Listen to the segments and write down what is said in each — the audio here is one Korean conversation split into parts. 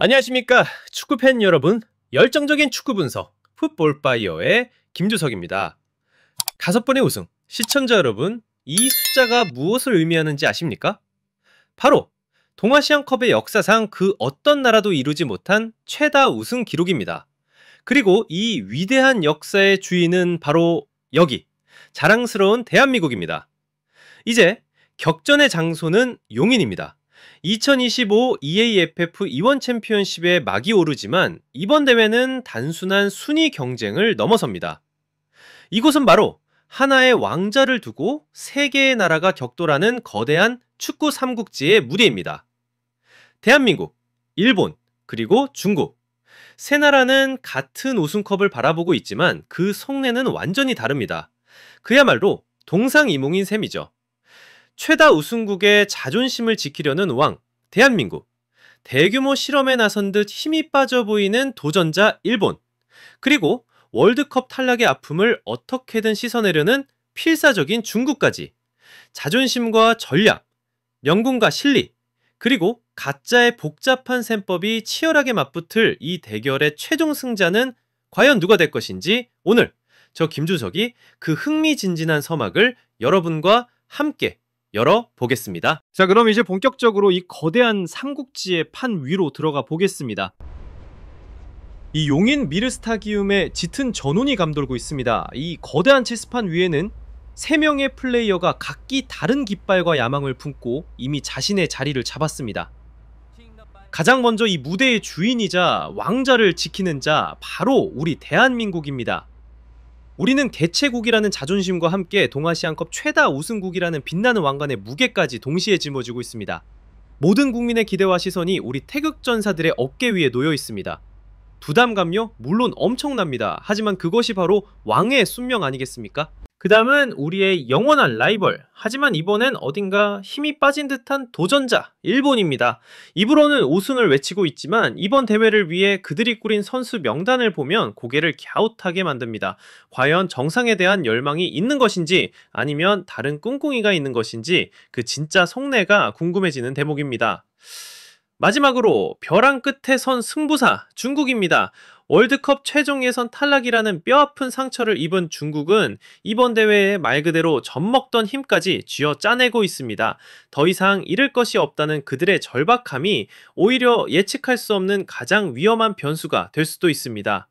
안녕하십니까 축구팬 여러분. 열정적인 축구 분석 풋볼파이어의 김주석입니다. 5번의 우승, 시청자 여러분, 이 숫자가 무엇을 의미하는지 아십니까? 바로 동아시안컵의 역사상 그 어떤 나라도 이루지 못한 최다 우승 기록입니다. 그리고 이 위대한 역사의 주인은 바로 여기, 자랑스러운 대한민국입니다. 이제 격전의 장소는 용인입니다. 2025 EAFF 이원 챔피언십의 막이 오르지만 이번 대회는 단순한 순위 경쟁을 넘어섭니다. 이곳은 바로 하나의 왕자를 두고 세 개의 나라가 격돌하는 거대한 축구 삼국지의 무대입니다. 대한민국, 일본, 그리고 중국. 세 나라는 같은 우승컵을 바라보고 있지만 그 속내는 완전히 다릅니다. 그야말로 동상이몽인 셈이죠. 최다 우승국의 자존심을 지키려는 왕, 대한민국. 대규모 실험에 나선 듯 힘이 빠져 보이는 도전자 일본. 그리고 월드컵 탈락의 아픔을 어떻게든 씻어내려는 필사적인 중국까지. 자존심과 전략, 명분과 실리, 그리고 가짜의 복잡한 셈법이 치열하게 맞붙을 이 대결의 최종 승자는 과연 누가 될 것인지 오늘 저 김주석이 그 흥미진진한 서막을 여러분과 함께 열어보겠습니다. 자, 그럼 이제 본격적으로 이 거대한 삼국지의 판 위로 들어가 보겠습니다. 이 용인 미르스타기움에 짙은 전운이 감돌고 있습니다. 이 거대한 체스판 위에는 3명의 플레이어가 각기 다른 깃발과 야망을 품고 이미 자신의 자리를 잡았습니다. 가장 먼저 이 무대의 주인이자 왕자를 지키는 자, 바로 우리 대한민국입니다. 우리는 개최국이라는 자존심과 함께 동아시안컵 최다 우승국이라는 빛나는 왕관의 무게까지 동시에 짊어지고 있습니다. 모든 국민의 기대와 시선이 우리 태극전사들의 어깨 위에 놓여 있습니다. 부담감요? 물론 엄청납니다. 하지만 그것이 바로 왕의 숙명 아니겠습니까? 그 다음은 우리의 영원한 라이벌, 하지만 이번엔 어딘가 힘이 빠진 듯한 도전자, 일본입니다. 입으로는 우승을 외치고 있지만 이번 대회를 위해 그들이 꾸린 선수 명단을 보면 고개를 갸웃하게 만듭니다. 과연 정상에 대한 열망이 있는 것인지 아니면 다른 꿍꿍이가 있는 것인지 그 진짜 속내가 궁금해지는 대목입니다. 마지막으로 벼랑 끝에 선 승부사 중국입니다. 월드컵 최종 예선 탈락이라는 뼈아픈 상처를 입은 중국은 이번 대회에 말 그대로 젖먹던 힘까지 쥐어 짜내고 있습니다. 더 이상 잃을 것이 없다는 그들의 절박함이 오히려 예측할 수 없는 가장 위험한 변수가 될 수도 있습니다.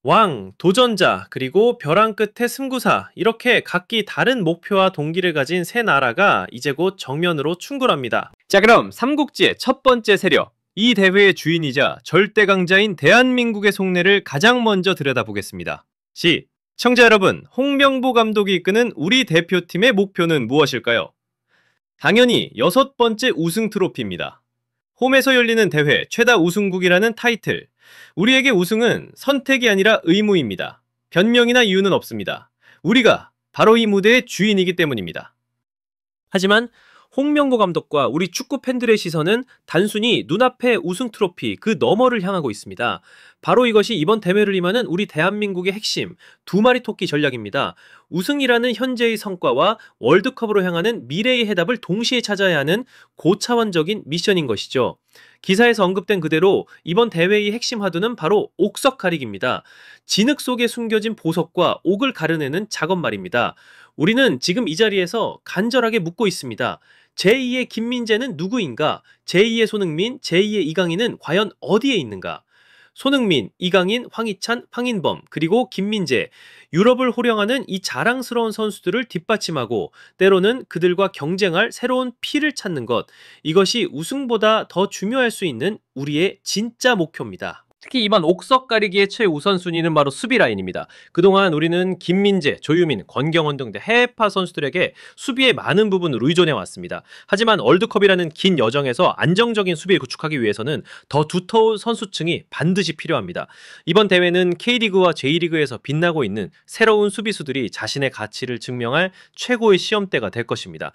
왕, 도전자, 그리고 벼랑 끝의 승구사, 이렇게 각기 다른 목표와 동기를 가진 세 나라가 이제 곧 정면으로 충돌합니다. 자, 그럼 삼국지의 첫 번째 세력, 이 대회의 주인이자 절대 강자인 대한민국의 속내를 가장 먼저 들여다보겠습니다. 시청자 여러분, 홍명보 감독이 이끄는 우리 대표팀의 목표는 무엇일까요? 당연히 6번째 우승 트로피입니다. 홈에서 열리는 대회 최다 우승국이라는 타이틀. 우리에게 우승은 선택이 아니라 의무입니다. 변명이나 이유는 없습니다. 우리가 바로 이 무대의 주인이기 때문입니다. 하지만 홍명보 감독과 우리 축구 팬들의 시선은 단순히 눈앞의 우승 트로피 그 너머를 향하고 있습니다. 바로 이것이 이번 대회를 임하는 우리 대한민국의 핵심, 두 마리 토끼 전략입니다. 우승이라는 현재의 성과와 월드컵으로 향하는 미래의 해답을 동시에 찾아야 하는 고차원적인 미션인 것이죠. 기사에서 언급된 그대로 이번 대회의 핵심 화두는 바로 옥석 가리기입니다. 진흙 속에 숨겨진 보석과 옥을 가려내는 작업 말입니다. 우리는 지금 이 자리에서 간절하게 묻고 있습니다. 제2의 김민재는 누구인가? 제2의 손흥민, 제2의 이강인은 과연 어디에 있는가? 손흥민, 이강인, 황희찬, 황인범, 그리고 김민재, 유럽을 호령하는 이 자랑스러운 선수들을 뒷받침하고 때로는 그들과 경쟁할 새로운 피를 찾는 것, 이것이 우승보다 더 중요할 수 있는 우리의 진짜 목표입니다. 특히 이번 옥석 가리기의 최우선순위는 바로 수비 라인입니다. 그동안 우리는 김민재, 조유민, 권경원 등 해외파 선수들에게 수비의 많은 부분을 의존해왔습니다. 하지만 월드컵이라는 긴 여정에서 안정적인 수비를 구축하기 위해서는 더 두터운 선수층이 반드시 필요합니다. 이번 대회는 K리그와 J리그에서 빛나고 있는 새로운 수비수들이 자신의 가치를 증명할 최고의 시험대가 될 것입니다.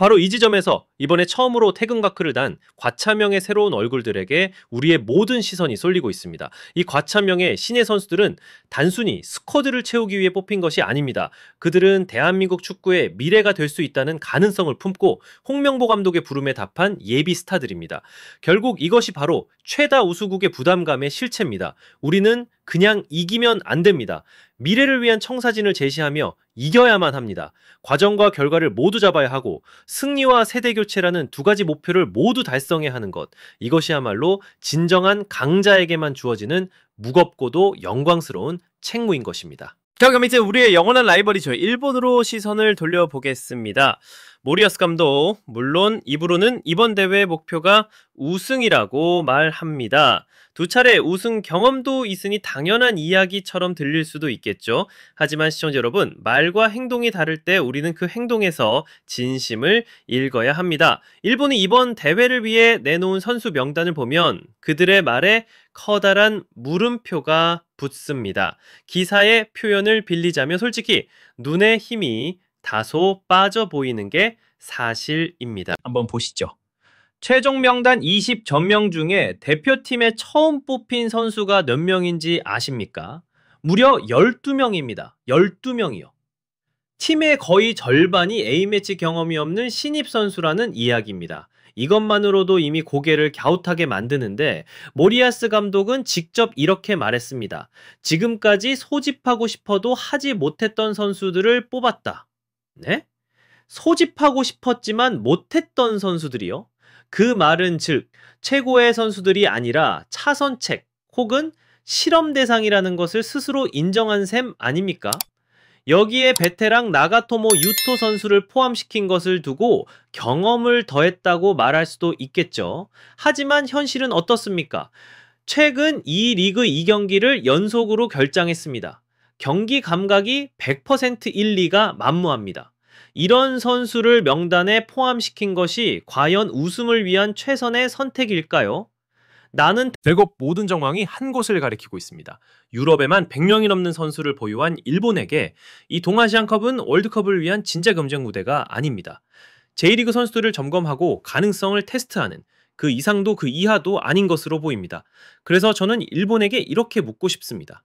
바로 이 지점에서 이번에 처음으로 태극마크를 단 과차명의 새로운 얼굴들에게 우리의 모든 시선이 쏠리고 있습니다. 이 과차명의 신예 선수들은 단순히 스쿼드를 채우기 위해 뽑힌 것이 아닙니다. 그들은 대한민국 축구의 미래가 될 수 있다는 가능성을 품고 홍명보 감독의 부름에 답한 예비 스타들입니다. 결국 이것이 바로 최다 우수국의 부담감의 실체입니다. 우리는 그냥 이기면 안 됩니다. 미래를 위한 청사진을 제시하며 이겨야만 합니다. 과정과 결과를 모두 잡아야 하고 승리와 세대교체라는 두 가지 목표를 모두 달성해야 하는 것. 이것이야말로 진정한 강자에게만 주어지는 무겁고도 영광스러운 책무인 것입니다. 자, 그럼 이제 우리의 영원한 라이벌이죠. 일본으로 시선을 돌려보겠습니다. 모리아스 감독, 물론 입으로는 이번 대회 목표가 우승이라고 말합니다. 두 차례 우승 경험도 있으니 당연한 이야기처럼 들릴 수도 있겠죠. 하지만 시청자 여러분, 말과 행동이 다를 때 우리는 그 행동에서 진심을 읽어야 합니다. 일본이 이번 대회를 위해 내놓은 선수 명단을 보면 그들의 말에 커다란 물음표가 붙습니다. 기사의 표현을 빌리자면 솔직히 눈에 힘이 다소 빠져 보이는 게 사실입니다. 한번 보시죠. 최종 명단 20전명 중에 대표팀에 처음 뽑힌 선수가 몇 명인지 아십니까? 무려 12명입니다. 12명이요. 팀의 거의 절반이 A매치 경험이 없는 신입 선수라는 이야기입니다. 이것만으로도 이미 고개를 갸웃하게 만드는데 모리아스 감독은 직접 이렇게 말했습니다. 지금까지 소집하고 싶어도 하지 못했던 선수들을 뽑았다. 네? 소집하고 싶었지만 못했던 선수들이요? 그 말은 즉 최고의 선수들이 아니라 차선책 혹은 실험 대상이라는 것을 스스로 인정한 셈 아닙니까? 여기에 베테랑 나가토모 유토 선수를 포함시킨 것을 두고 경험을 더했다고 말할 수도 있겠죠. 하지만 현실은 어떻습니까? 최근 이 리그 2경기를 연속으로 결장했습니다. 경기 감각이 100% 1, 2가 만무합니다. 이런 선수를 명단에 포함시킨 것이 과연 우승을 위한 최선의 선택일까요? 나는 대거 모든 정황이 한 곳을 가리키고 있습니다. 유럽에만 100명이 넘는 선수를 보유한 일본에게 이 동아시안컵은 월드컵을 위한 진짜 경쟁 무대가 아닙니다. J리그 선수들을 점검하고 가능성을 테스트하는 그 이상도 그 이하도 아닌 것으로 보입니다. 그래서 저는 일본에게 이렇게 묻고 싶습니다.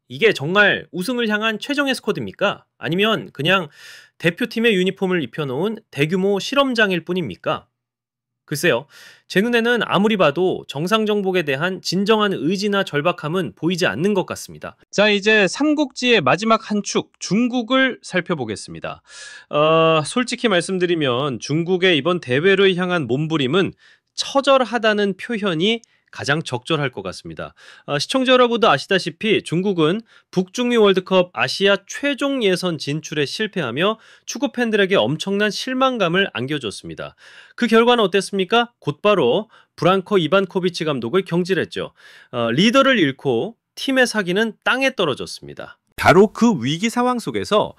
이게 정말 우승을 향한 최정예 스쿼드입니까? 아니면 그냥 대표팀의 유니폼을 입혀놓은 대규모 실험장일 뿐입니까? 글쎄요. 제 눈에는 아무리 봐도 정상정복에 대한 진정한 의지나 절박함은 보이지 않는 것 같습니다. 자, 이제 삼국지의 마지막 한 축, 중국을 살펴보겠습니다. 솔직히 말씀드리면 중국의 이번 대회를 향한 몸부림은 처절하다는 표현이 가장 적절할 것 같습니다. 시청자 여러분도 아시다시피 중국은 북중미 월드컵 아시아 최종 예선 진출에 실패하며 축구 팬들에게 엄청난 실망감을 안겨줬습니다. 그 결과는 어땠습니까? 곧바로 브랑코 이반코비치 감독을 경질했죠. 리더를 잃고 팀의 사기는 땅에 떨어졌습니다. 바로 그 위기 상황 속에서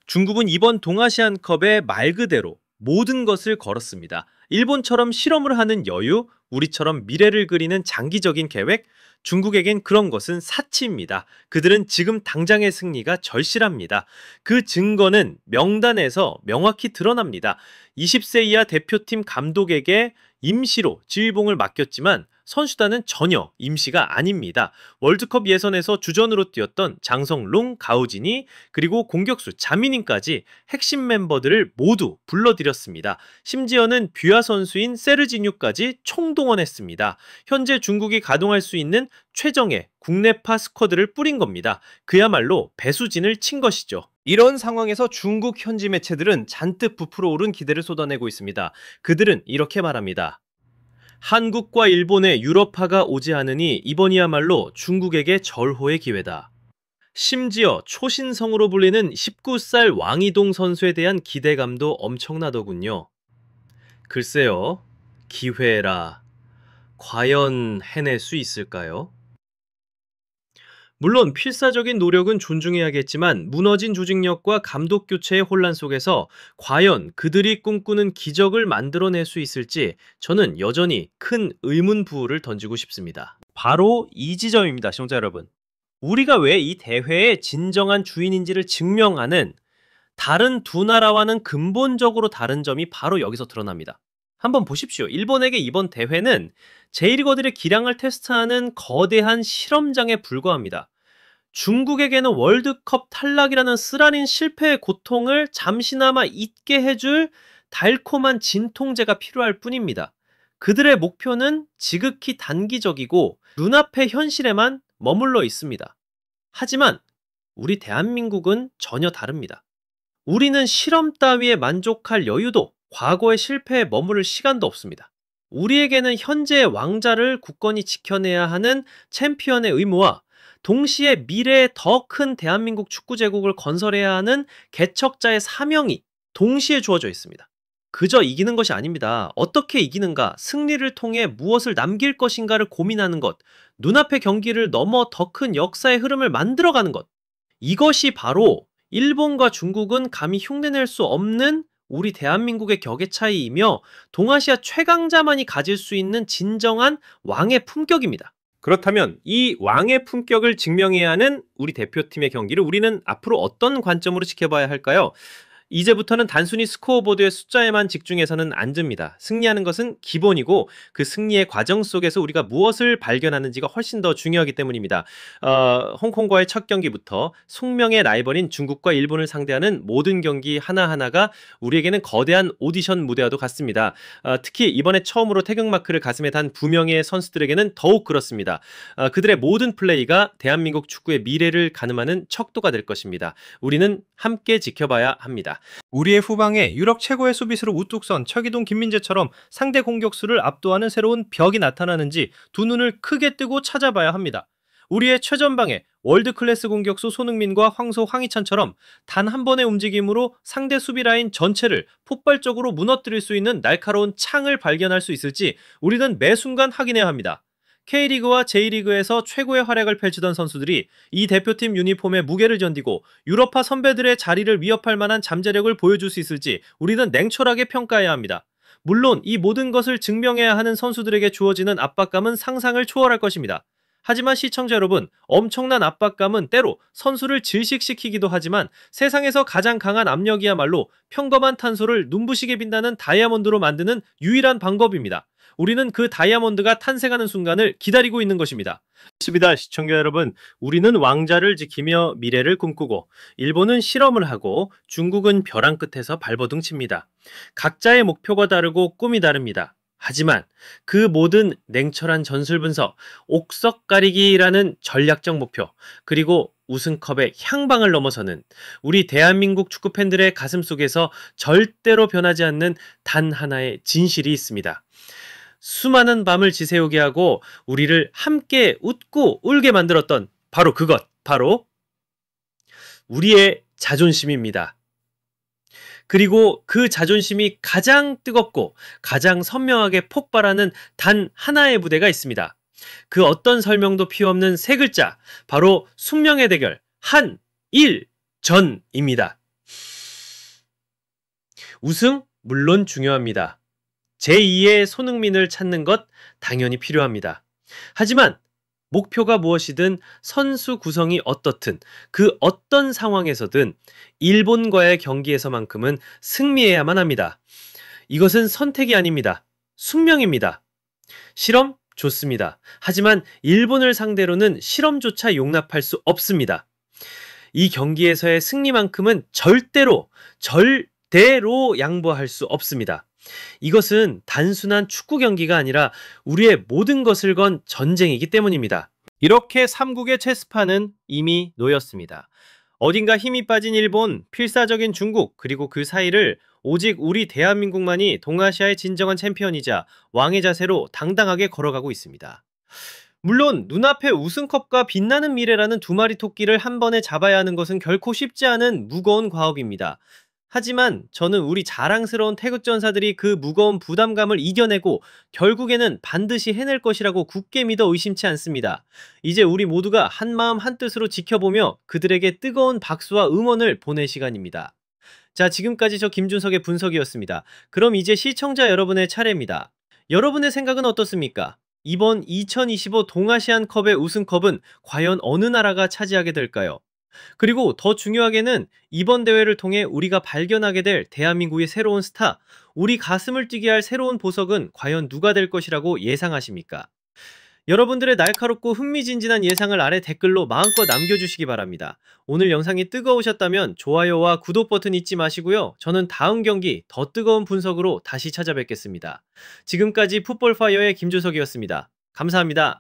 중국은 이번 동아시안컵에 말 그대로 모든 것을 걸었습니다. 일본처럼 실험을 하는 여유, 우리처럼 미래를 그리는 장기적인 계획, 중국에겐 그런 것은 사치입니다. 그들은 지금 당장의 승리가 절실합니다. 그 증거는 명단에서 명확히 드러납니다. 20세 이하 대표팀 감독에게 임시로 지휘봉을 맡겼지만 선수단은 전혀 임시가 아닙니다. 월드컵 예선에서 주전으로 뛰었던 장성룽, 가우진이 그리고 공격수 자미닌까지 핵심 멤버들을 모두 불러들였습니다. 심지어는 뷔아 선수인 세르지뉴까지 총동원했습니다. 현재 중국이 가동할 수 있는 최정예 국내파 스쿼드를 뿌린 겁니다. 그야말로 배수진을 친 것이죠. 이런 상황에서 중국 현지 매체들은 잔뜩 부풀어 오른 기대를 쏟아내고 있습니다. 그들은 이렇게 말합니다. 한국과 일본의 유럽파가 오지 않으니 이번이야말로 중국에게 절호의 기회다. 심지어 초신성으로 불리는 19살 왕이동 선수에 대한 기대감도 엄청나더군요. 글쎄요, 기회라. 과연 해낼 수 있을까요? 물론 필사적인 노력은 존중해야겠지만 무너진 조직력과 감독 교체의 혼란 속에서 과연 그들이 꿈꾸는 기적을 만들어낼 수 있을지 저는 여전히 큰 의문부호를 던지고 싶습니다. 바로 이 지점입니다, 시청자 여러분. 우리가 왜 이 대회의 진정한 주인인지를 증명하는 다른 두 나라와는 근본적으로 다른 점이 바로 여기서 드러납니다. 한번 보십시오. 일본에게 이번 대회는 제1리거들의 기량을 테스트하는 거대한 실험장에 불과합니다. 중국에게는 월드컵 탈락이라는 쓰라린 실패의 고통을 잠시나마 잊게 해줄 달콤한 진통제가 필요할 뿐입니다. 그들의 목표는 지극히 단기적이고 눈앞의 현실에만 머물러 있습니다. 하지만 우리 대한민국은 전혀 다릅니다. 우리는 실험 따위에 만족할 여유도, 과거의 실패에 머무를 시간도 없습니다. 우리에게는 현재의 왕자를 굳건히 지켜내야 하는 챔피언의 의무와 동시에 미래에 더 큰 대한민국 축구 제국을 건설해야 하는 개척자의 사명이 동시에 주어져 있습니다. 그저 이기는 것이 아닙니다. 어떻게 이기는가, 승리를 통해 무엇을 남길 것인가를 고민하는 것, 눈앞의 경기를 넘어 더 큰 역사의 흐름을 만들어가는 것. 이것이 바로 일본과 중국은 감히 흉내낼 수 없는 우리 대한민국의 격의 차이이며 동아시아 최강자만이 가질 수 있는 진정한 왕의 품격입니다. 그렇다면 이 왕의 품격을 증명해야 하는 우리 대표팀의 경기를 우리는 앞으로 어떤 관점으로 지켜봐야 할까요? 이제부터는 단순히 스코어보드의 숫자에만 집중해서는 안 됩니다. 승리하는 것은 기본이고 그 승리의 과정 속에서 우리가 무엇을 발견하는지가 훨씬 더 중요하기 때문입니다. 홍콩과의 첫 경기부터 숙명의 라이벌인 중국과 일본을 상대하는 모든 경기 하나하나가 우리에게는 거대한 오디션 무대와도 같습니다. 특히 이번에 처음으로 태극마크를 가슴에 단 2명의 선수들에게는 더욱 그렇습니다. 그들의 모든 플레이가 대한민국 축구의 미래를 가늠하는 척도가 될 것입니다. 우리는 함께 지켜봐야 합니다. 우리의 후방에 유럽 최고의 수비수로 우뚝 선 철기동 김민재처럼 상대 공격수를 압도하는 새로운 벽이 나타나는지 두 눈을 크게 뜨고 찾아봐야 합니다. 우리의 최전방에 월드클래스 공격수 손흥민과 황소 황희찬처럼 단 한 번의 움직임으로 상대 수비 라인 전체를 폭발적으로 무너뜨릴 수 있는 날카로운 창을 발견할 수 있을지 우리는 매 순간 확인해야 합니다. K리그와 J리그에서 최고의 활약을 펼치던 선수들이 이 대표팀 유니폼의 무게를 견디고 유럽파 선배들의 자리를 위협할 만한 잠재력을 보여줄 수 있을지 우리는 냉철하게 평가해야 합니다. 물론 이 모든 것을 증명해야 하는 선수들에게 주어지는 압박감은 상상을 초월할 것입니다. 하지만 시청자 여러분, 엄청난 압박감은 때로 선수를 질식시키기도 하지만 세상에서 가장 강한 압력이야말로 평범한 탄소를 눈부시게 빛나는 다이아몬드로 만드는 유일한 방법입니다. 우리는 그 다이아몬드가 탄생하는 순간을 기다리고 있는 것입니다. 좋습니다. 시청자 여러분, 우리는 왕자를 지키며 미래를 꿈꾸고 일본은 실험을 하고 중국은 벼랑 끝에서 발버둥 칩니다. 각자의 목표가 다르고 꿈이 다릅니다. 하지만 그 모든 냉철한 전술 분석, 옥석 가리기라는 전략적 목표, 그리고 우승컵의 향방을 넘어서는 우리 대한민국 축구팬들의 가슴 속에서 절대로 변하지 않는 단 하나의 진실이 있습니다. 수많은 밤을 지새우게 하고 우리를 함께 웃고 울게 만들었던 바로 그것, 바로 우리의 자존심입니다. 그리고 그 자존심이 가장 뜨겁고 가장 선명하게 폭발하는 단 하나의 무대가 있습니다. 그 어떤 설명도 필요 없는 세 글자, 바로 숙명의 대결, 한일전입니다. 우승 물론 중요합니다. 제2의 손흥민을 찾는 것 당연히 필요합니다. 하지만 목표가 무엇이든 선수 구성이 어떻든 그 어떤 상황에서든 일본과의 경기에서만큼은 승리해야만 합니다. 이것은 선택이 아닙니다. 숙명입니다. 실험? 좋습니다. 하지만 일본을 상대로는 실험조차 용납할 수 없습니다. 이 경기에서의 승리만큼은 절대로 양보할 수 없습니다. 이것은 단순한 축구 경기가 아니라 우리의 모든 것을 건 전쟁이기 때문입니다. 이렇게 삼국의 체스판은 이미 놓였습니다. 어딘가 힘이 빠진 일본, 필사적인 중국, 그리고 그 사이를 오직 우리 대한민국만이 동아시아의 진정한 챔피언이자 왕의 자세로 당당하게 걸어가고 있습니다. 물론 눈앞에 우승컵과 빛나는 미래라는 두 마리 토끼를 한 번에 잡아야 하는 것은 결코 쉽지 않은 무거운 과업입니다. 하지만 저는 우리 자랑스러운 태극전사들이 그 무거운 부담감을 이겨내고 결국에는 반드시 해낼 것이라고 굳게 믿어 의심치 않습니다. 이제 우리 모두가 한마음 한뜻으로 지켜보며 그들에게 뜨거운 박수와 응원을 보낼 시간입니다. 자, 지금까지 저 김준석의 분석이었습니다. 그럼 이제 시청자 여러분의 차례입니다. 여러분의 생각은 어떻습니까? 이번 2025 동아시안컵의 우승컵은 과연 어느 나라가 차지하게 될까요? 그리고 더 중요하게는 이번 대회를 통해 우리가 발견하게 될 대한민국의 새로운 스타, 우리 가슴을 뛰게 할 새로운 보석은 과연 누가 될 것이라고 예상하십니까? 여러분들의 날카롭고 흥미진진한 예상을 아래 댓글로 마음껏 남겨주시기 바랍니다. 오늘 영상이 뜨거우셨다면 좋아요와 구독 버튼 잊지 마시고요. 저는 다음 경기 더 뜨거운 분석으로 다시 찾아뵙겠습니다. 지금까지 풋볼파이어의 김주석이었습니다. 감사합니다.